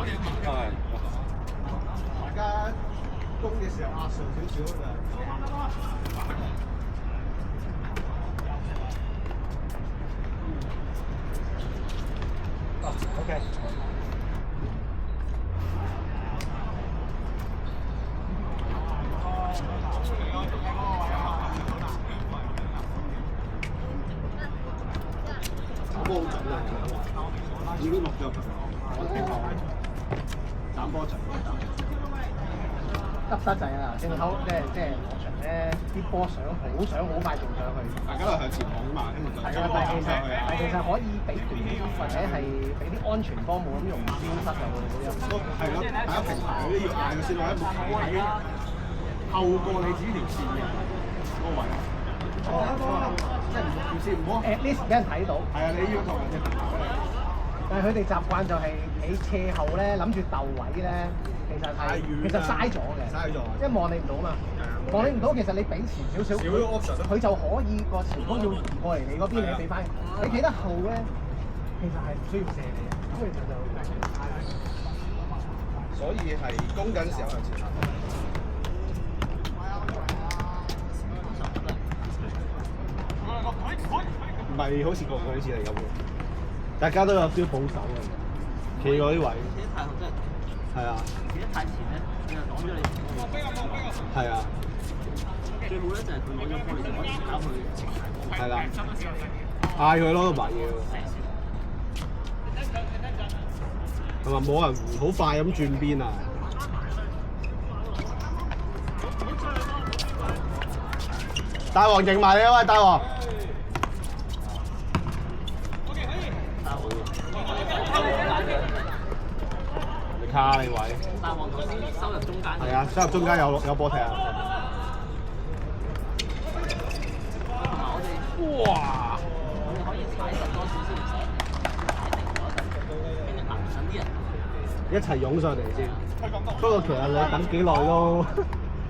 係。大家攻嘅時候壓上少少就。OK。斬波好準啊！已經錄咗，我聽講斬波準。得滯啊！正口即係落場咧，啲波想好快做上去。大家都向前望啊嘛，因為係啊，但其實可以俾權或者係俾啲安全波冇咁容易消失嘅喎，嗰啲。係咯，大家平排嗰啲要嗌嘅先，或者冇已經後過你自己條線嘅嗰個位。即係條線唔好 at least 俾人睇到。係啊，你要同人哋平排嗰度。但係佢哋習慣就係你斜後咧，諗住鬥位咧，其實嘥咗嘅。嘥咗。因為望你唔到嘛。望你唔到，其實你俾前少少，佢就可以個前鋒要移過嚟你嗰邊，你俾翻。你企得後咧，其實係唔需要射你嘅，咁其實就所以係攻緊時候向前行。唔係好似個個好似嚟咁嘅，大家都有少保守嘅，企嗰啲位。企得太後真係。係啊。企得太前咧，你就擋咗你。係啊。最好咧就係佢攞咗波，你就可以搞佢。係啦。嗌佢咯，埋要。係咪冇人好快咁轉邊啊？大王勁埋你啊喂，大王！你卡你位。大王頭先收入中間。係啊，收入中間有波踢啊！同埋我哋。哇！我哋可以踩實多少少，唔使踩定咗一陣，跟住等啲人一齊湧上嚟先。不過其實你等幾耐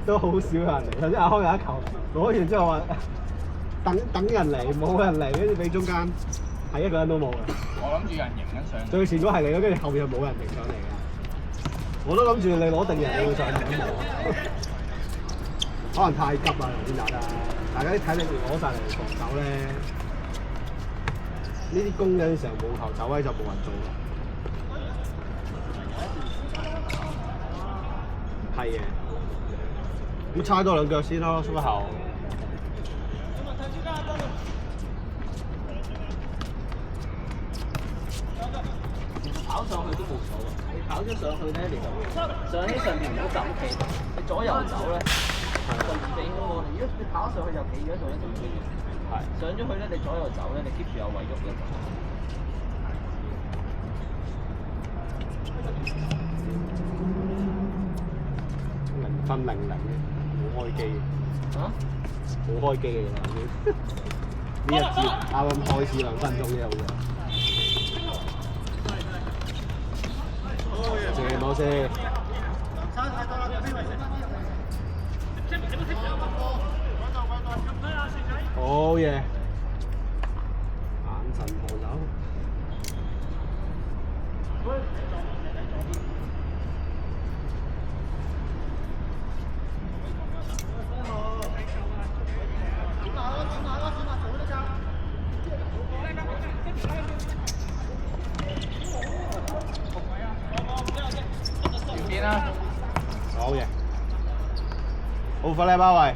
都好少有人嚟。頭先阿康有一球攞完之後話等人嚟，冇人嚟，跟住俾中間係一個人都冇嘅。我諗住人迎緊上。最前嗰係你咯，跟住後面又冇人迎上嚟嘅。我都諗住你攞定人你會上嚟都冇。可能太急啦，頭先打得。大家啲體力攞晒嚟防守咧，呢啲攻嘅時候冇球走位就冇人做啦。係嘅。咁猜多兩腳先咯，縮後。跑上去都冇所謂，你跑咗上去咧，你就上喺上邊唔好咁企，你左右走咧就唔俾我哋。如果你跑上去又企咗度咧，就唔會。係。上咗去咧，你左右走咧，你 keep 住有位喐嘅。0分00冇開機。嚇？冇開機嘅啦，呢一節啱啱開始2分鐘啫，好似。借波先。好嘢！眼神防守。好嘢，好快咧，包圍，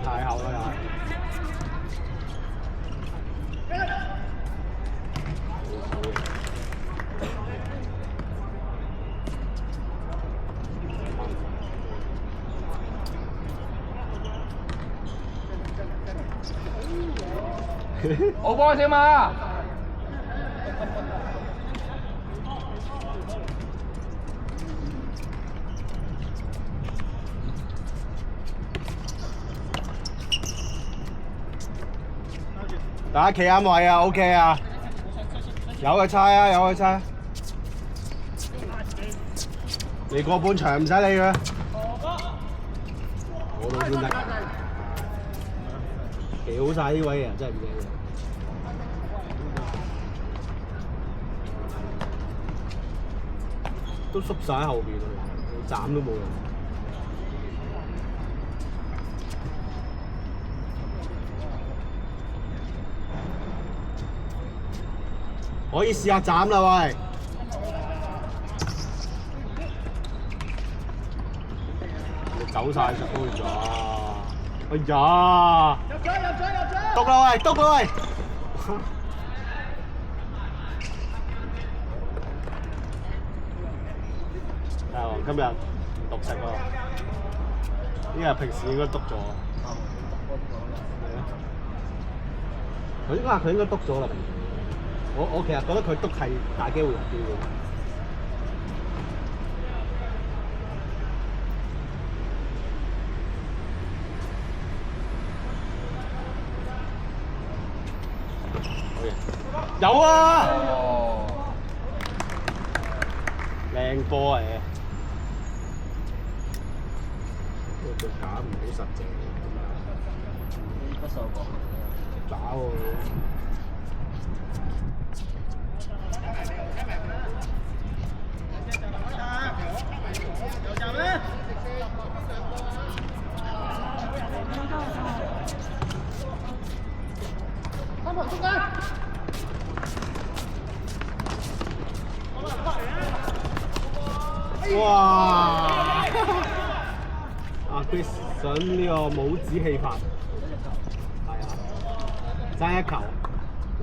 太後啦又係。好波先嘛！大家企啱位啊 ，OK 啊，有嘅猜啊，有嘅猜。你過半場唔使理佢。我都先得。企好晒呢位人真係唔驚。都縮晒喺後邊啦，斬都冇用。可以試下斬啦喂！你走晒出去咗！哎呀！入咗！篤啦喂，篤啦喂！今日唔獨食喎，呢個平時應該篤咗。係啊，佢應該篤咗啦。我其實覺得佢篤係大機會有機會。好嘢，有啊！靚波嚟嘅。隻架唔好實淨，不受過。渣喎！三旁中間。哇！阿 Chris 想呢個帽子戲法，係啊，爭一球，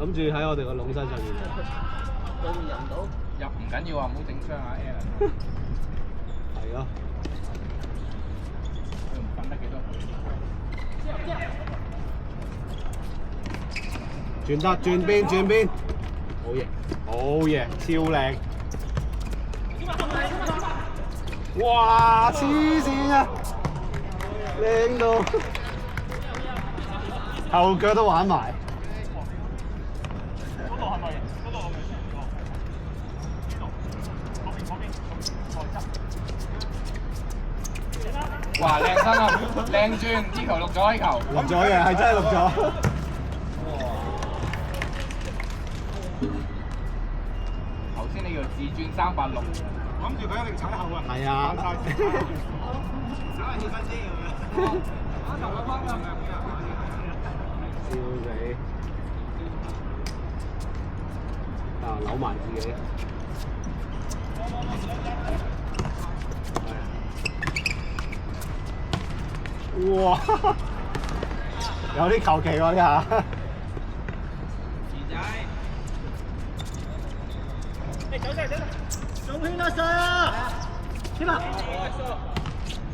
諗住喺我哋個籠身上面。對面入唔到，入唔緊要啊，唔好整傷啊 Alan。係咯。佢唔瞓得幾多？轉得轉邊轉邊，好嘢好嘢，超靚！哇！黐線啊！靚到後腳都玩埋。嗰度係咪？嗰度係咪先？呢度，嗰邊，哇！靚身啊，靚轉，呢球錄咗呢球。錄咗嘅，係真係錄咗。頭先你叫自轉386，諗住佢一定踩後啊！係啊。踩下氣氛先咁樣。笑死！啊，扭埋自己。哇！有啲求其喎呢下。走勢，仲圈得上啊！點啊？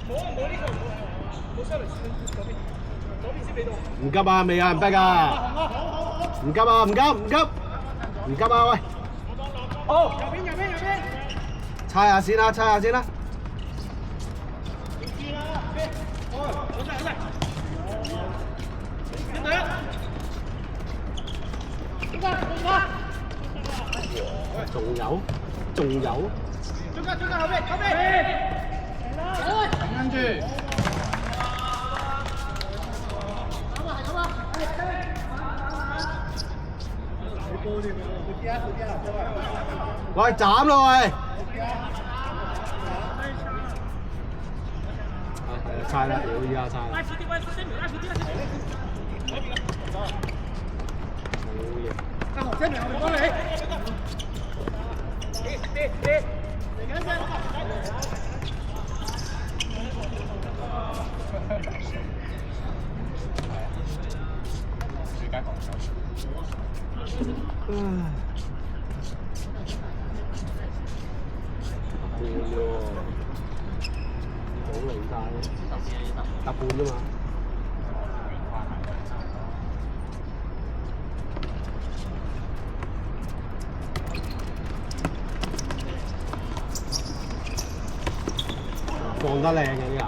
冇呢球，冇收嚟嗰邊先俾到。唔急啊，未有人逼啊！唔急啊，唔急，唔急啊喂！好，右邊。猜下先啦，猜下先啦。仲有？中間後邊。跟住。喂，斬啦喂！猜啦，屌依家猜啦。阿何姐明，我幫你。嚟緊啫。最佳防守。半喎，好離晒，搭半啫嘛。放得靚嘅呢下。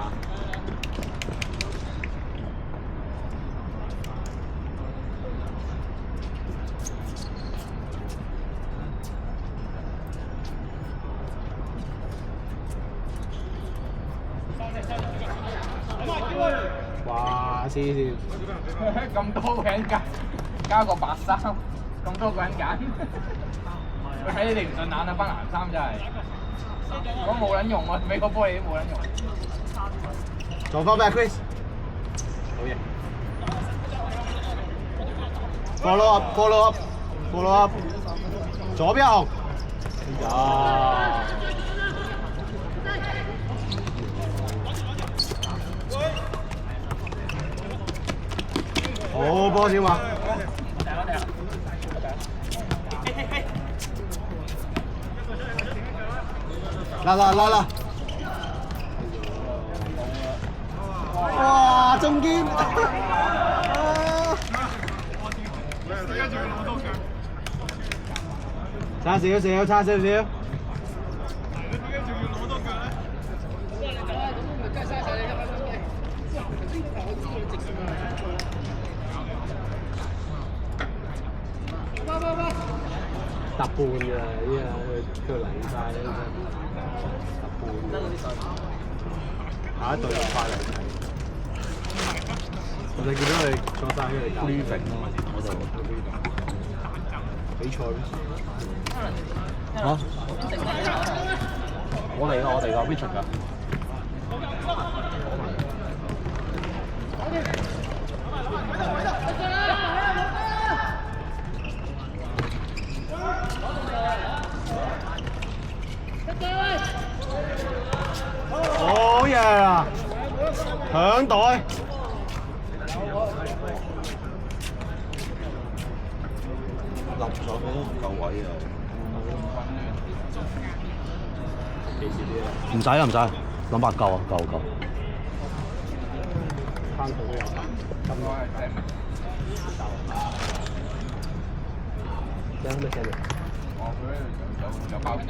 哇！黐線，咁多個人加個白衫，咁多個人揀，佢睇你哋唔順眼啊！班藍衫真係。我冇撚用啊，美國波你都冇撚用。左方 back Chris， 好嘢。Follow up， 左邊紅。哎呀！好波先話。啦！哇，中堅！差少少。搭半㗎，依家佢嚟晒啦，搭半。下一隊又快嚟睇。我哋見到你坐晒佢哋 briefing 啊嘛，我就比賽嚇？我哋㗎 Richard 㗎。好嘢啊！響袋。立上去都唔夠位啊！唔使啦，諗法夠啊，夠。翻到都有得，咁多係正。咩聲嚟？哦，佢有包煙。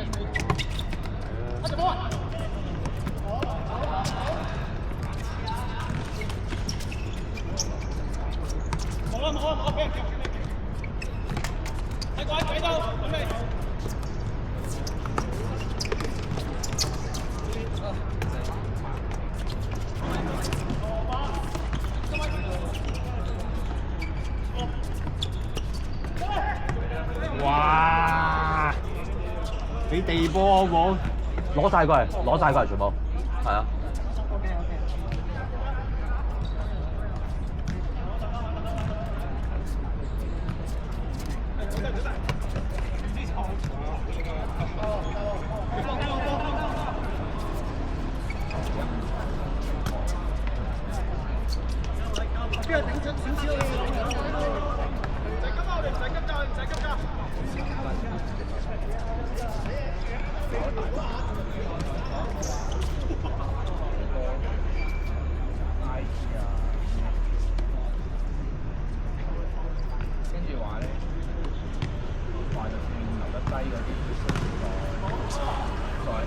冇，睇過喺度，準備。哇！俾地波好冇？攞晒過嚟全部。係啊。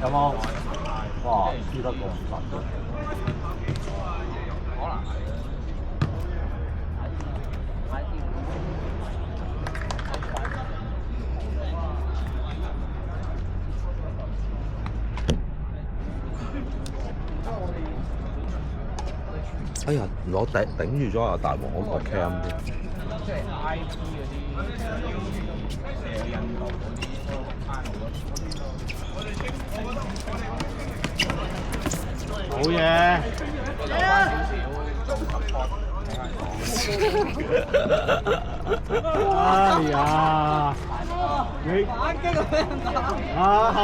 有冇？哇，輸得咁實嘅。可能係哎呀，攞頂住咗阿大王嗰個 cam 添。即係 IP 嗰啲，射印度嗰啲，好嘢！哎呀！你啊後，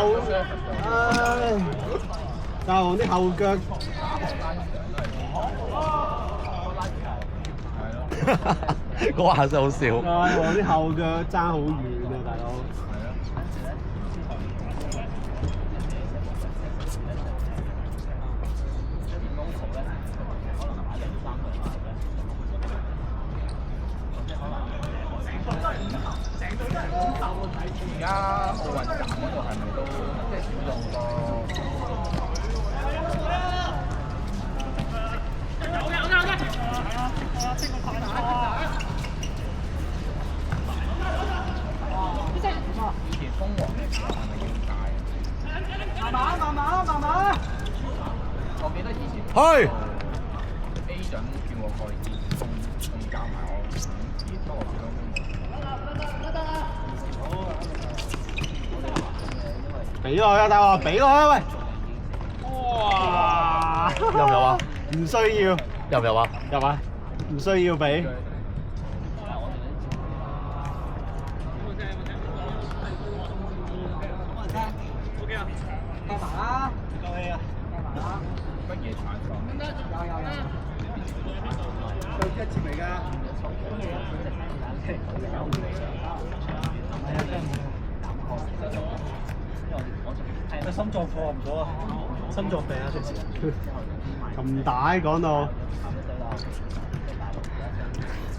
唉，大王啲後腳。嗰下真係好笑。大王啲後腳爭好遠啊，大佬。而家奧運站嗰度係咪都即係少咗好以前封王嘅時候係咪要戒？慢慢。我記得以前去 A 準叫我過去仲教埋我熱多個小俾落去啊！大王，俾落去啊！喂！哇！入唔入啊？唔需要。入唔入啊？入啊！唔需要俾。計埋啦，夠氣啊！計埋啦。乜嘢產品？有。就一節嚟㗎。心臟破唔咗啊！心臟病啊！隨時。咁大講到。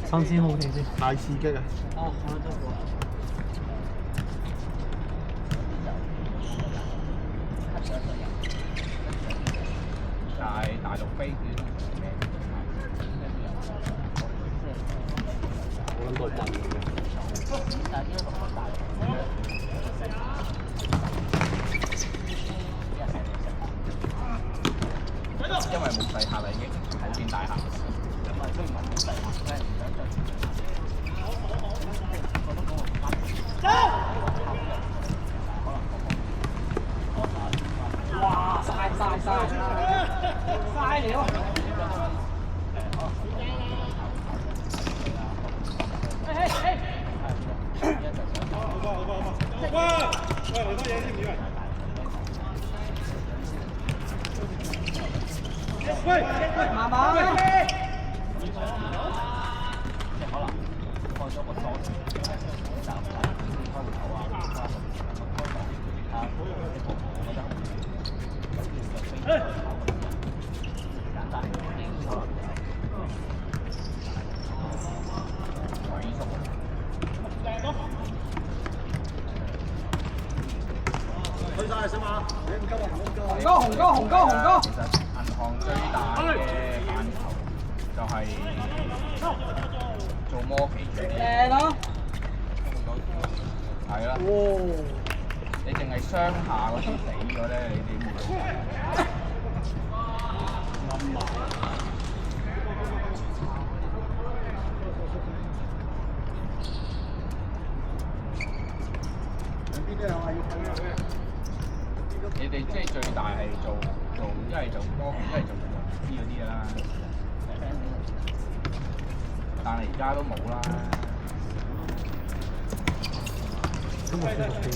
新鮮好味先。太刺激啊！哦，但係大陸飛機都唔咩。我諗到震嘅。因為冇細客啦，已經冇見大客。哇！嘥料！慢慢。紅哥！其實銀行最大嘅範疇就係做摩期嗰啲。靚咯！係啦。你淨係雙下嗰啲死咗咧，你點會？你哋即係最大係做一係做摩期，一係做融資嗰啲啦。但係而家都冇啦。今日先6點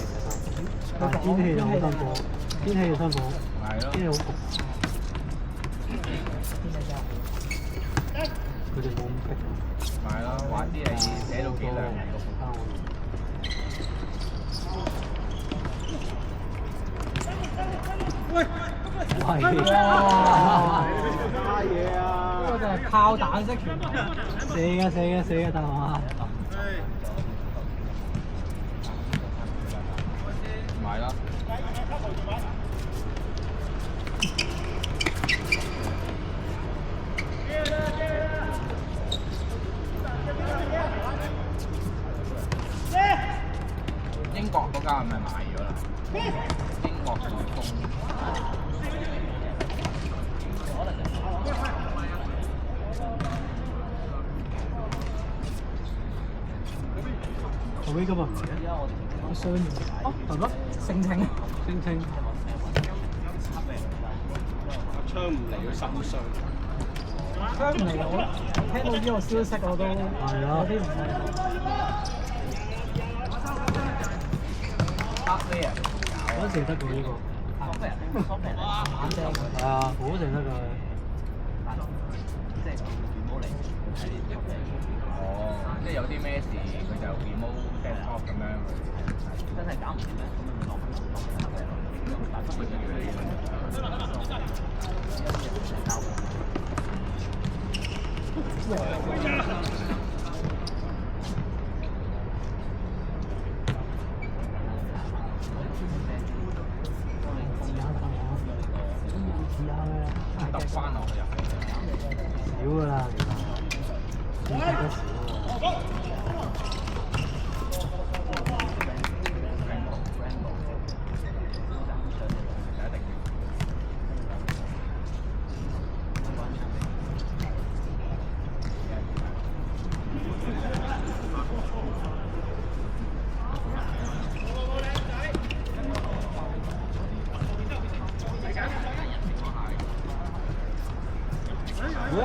但係天氣就好辛苦，天氣又辛苦，係咯。天氣好焗。佢哋冇咁逼。咪係咯，玩啲係寫到幾兩年。係啊！乜嘢啊？呢個就係炮彈式拳，射嘅大王啊！咪係咯。英國嗰間係咪賣咗啦？英國匯豐。後尾今日唔係啊！我雙年哦，係咩？聲稱。槍唔嚟要心傷。槍唔嚟我聽到呢個消息我都有啲唔係。我都食得佢呢個。係啊，好食得佢。哦，即係有啲咩事佢就 remote desktop 咁樣。真係搞唔掂咩？咁咪落大分嘅嘢。揼翻落去入去。少㗎啦，其實唔食得少喎。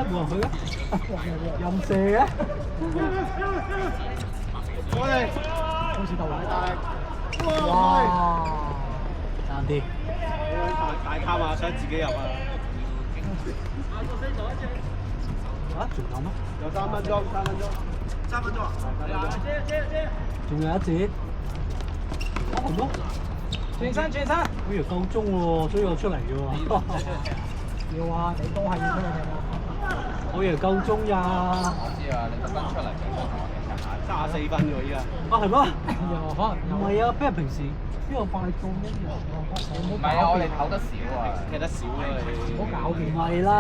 啊？冇人去啊？任射嘅。我哋好似鬥奶哇！爭啲。大貪啊！想自己入啊！啊？仲有咩？有3分鐘，3分鐘。3分鐘啊？仲有一節。咁咯。轉身。哎呀，夠鐘喎，所以我出嚟嘅喎。要啊，你都係要出嚟嘅。我以為夠鐘呀。我知啊，你特登出嚟34分喎，依家。啊，係咩？又可能唔係啊，不如平時邊有快到一樣唔係啊，我哋唞得少啊，踢得少啊你。唔好搞掂係啦。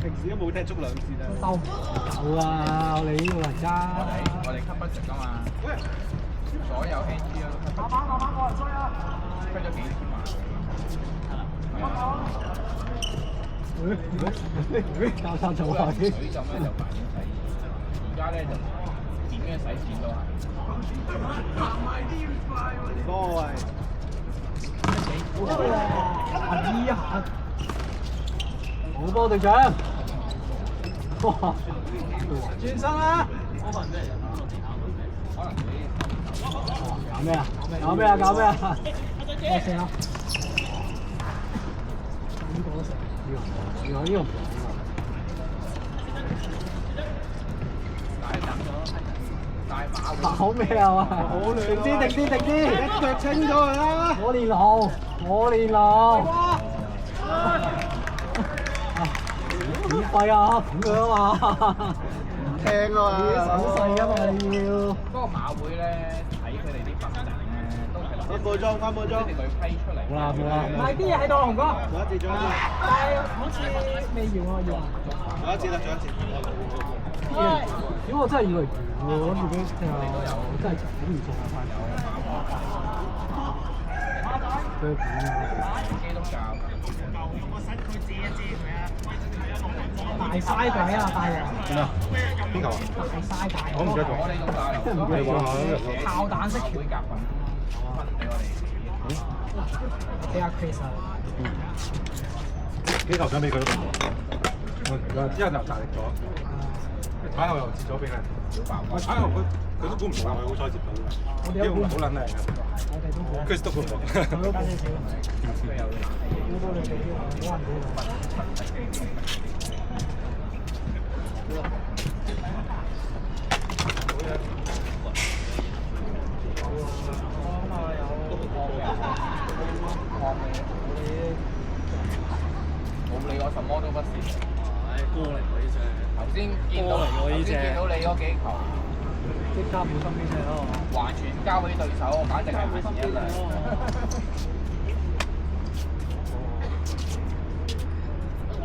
平時都冇踢足2次啦。收唔夠啊！我哋呢個人家。我哋吸不食啊嘛。所有 NG 都吸不食。吸咗幾千萬。教餐就話水浸咧就慢點洗，而家咧就點樣洗錢都係。多位。哇！下好波隊長。哇！轉身啦！可能你搞咩啊？搞咩啊？我射啦！呢個都射。呢個唔同啊！搞咩啊？定啲！一腳清咗佢啦！我練路。點廢啊？咁樣啊？聽啊嘛！手勢啊嘛要。不過馬會咧睇佢哋啲罰則咧，都係3分鐘。佢哋批出嚟。冇啦。賣啲嘢喺度，紅哥。仲有一節。但係好似未完喎，要。仲有一節。屌我真係以為完喎，諗住俾真係估唔中啊！佢基督教。大嘥鬼啊！大人。點啊？邊球啊？大嘥大。我唔記得咗。我哋用大流。唔係話炮彈式會夾分俾我哋。俾阿 Chris 啊。幾球想俾佢都唔好。之後就大力咗，踩後又接咗俾佢。我踩後佢都估唔到啊！佢好彩接到㗎。呢個好撚靚㗎。我哋都估。 Chris 都估唔到。我都加少少。估到你哋呢個好難估。冇理我什麼都不是。歌嚟喎呢隻。頭先見到你嗰幾球，即刻冇心機踢咯。完全交俾對手，簡直係萬事一兩。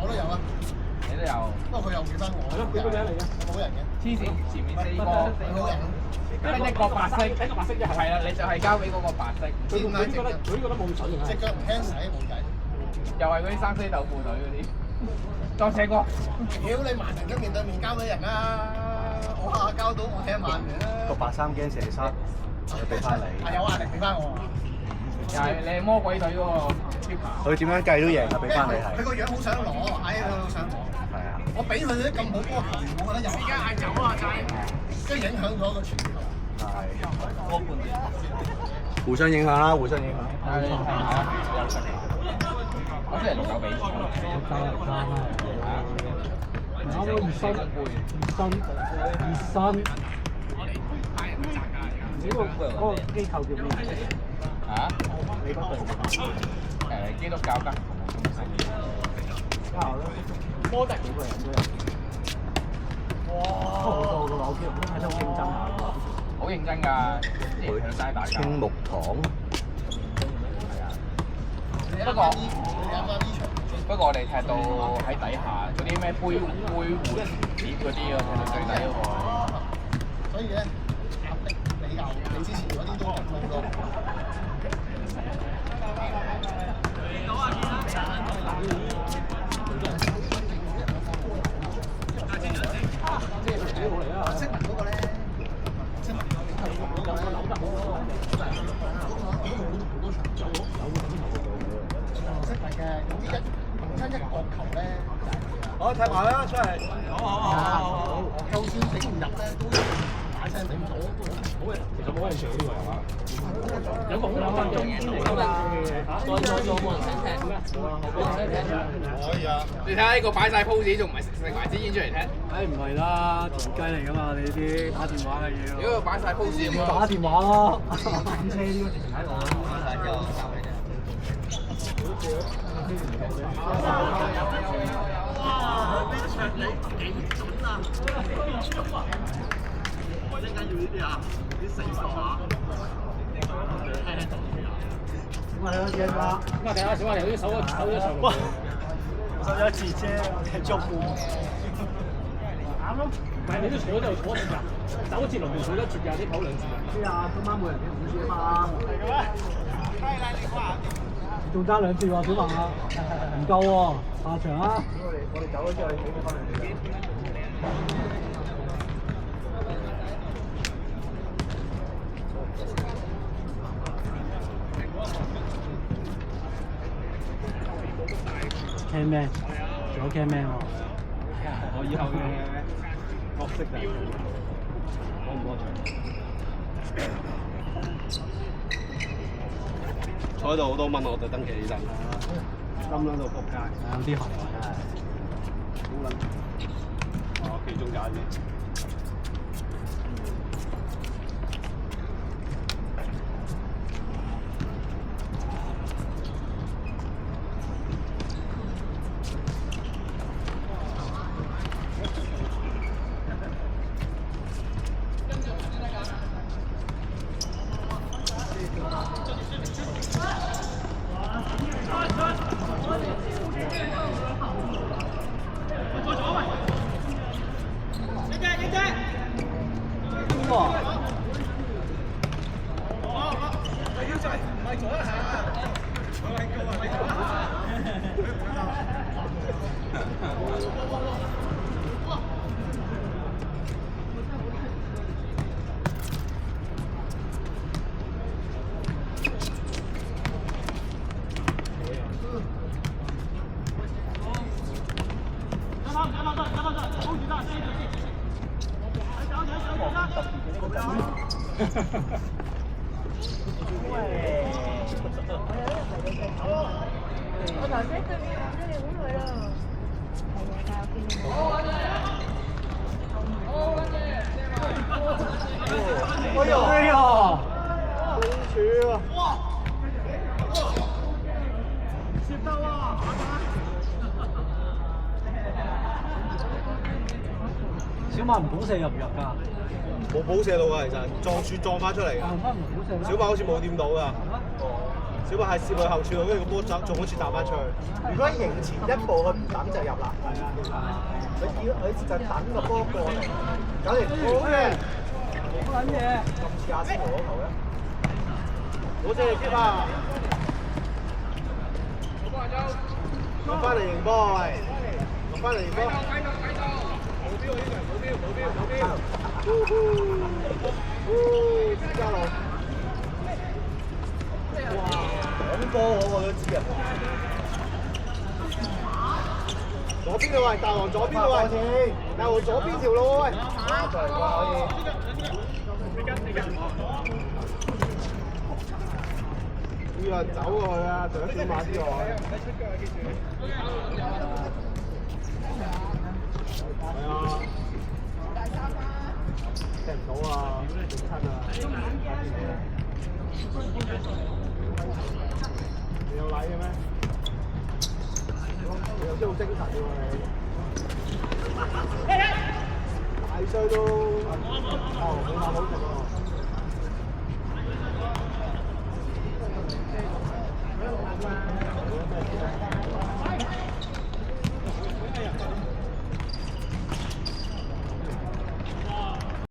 我都有啊。你都有。不過佢又記翻我。係咯，佢個名嚟嘅，好人嘅。黐線，前面4個，好人。得一個白色，係啦，你就係交俾嗰個白色。佢覺得冇準啊！隻腳唔輕使冇計。又係嗰啲生西豆腐隊嗰啲。再寫過。屌你曼聯都面對面交俾人啦，我下交到我踢曼聯啦。個白衫驚射失，我俾翻你。係有壓力俾翻我。又係你係魔鬼隊嗰個 keeper。佢點樣計都贏啊！俾翻你係。佢個樣好想攞，佢好想攞。係啊。我俾佢啲咁好波球員，我覺得有。而家嗌走啊！即係影響咗個傳球。係。互相影響啦，互相影響。係有實力。我星期6有比賽。啱啱熱身。嗰個機構叫咩？嚇？你嗰隊基督教家庭服務中心。加油啦！摩迪幾個人都有。哇！好多㗎喎，我睇得好認真啊！好認真㗎，影響曬大家。青木堂。係啊。不過我哋踢到喺底下嗰啲咩杯碗碟嗰啲咯，踢到最底嗰個。所以咧，你之前嗰啲都唔好咯。識文嗰個咧，識文嗰個扭得好咯。識文嘅，總之一角球咧。踢埋啦，出嚟。好，就算頂唔入咧，都大聲頂唔到。其實冇人上呢個係嘛？有個好兩分鐘嚟㗎嘛，再冇人想踢咩？冇人想踢。可以啊。你睇下呢個擺晒 pose 仲唔係食埋支煙出嚟踢？唉，唔係啦，田雞嚟㗎嘛，你啲打電話嘅嘢。如果擺晒 pose 咁樣。打電話咯。電車呢個直情喺度。咁啊，睇下睇下小華條啲手咗上。哇！手咗一次啫，踢足半。啱咯，唔係你都坐喺度坐一陣，走一節輪定坐一節㗎，啲跑兩節㗎。知啊，今晚每人幾5次啊嘛。係嘅咩？仲爭2次喎，小華，唔夠喎，下場啊！我哋走咗之後，俾佢翻嚟。Camman，仲有 Camman 喎。我以後嘅角色就攞唔攞獎？坐喺度好多蚊，我特登企起身，冧撚到仆街。有啲寒啊，真係。好撚。我企中間嘅。我頭先對面玩咗你好耐啦。係啊，見你冇。哎呀！好處啊！哇！接得喎！小馬唔補射入唔入㗎？冇補射到㗎，其實撞柱撞翻出嚟㗎。小馬好似冇掂到㗎。小馬係攝去後柱度，跟住個波走，仲好似彈翻出去。如果迎前一步佢唔等就入啦。佢就等個波過嚟，搞嚟好嘅，好撚嘢！咁似阿仙奴嗰球咧。好射擊啊！落翻嚟迎波，喂！落翻嚟迎波。加路。哇！講波我都知啊。左邊嘅喂，大王左邊嘅喂，大王左邊條路喂。再嚟可以。要人走過去啊！除咗小馬之外。係啊。踢唔到啊！點親啊！你有禮嘅咩？你又真好精神喎你！大衰都〜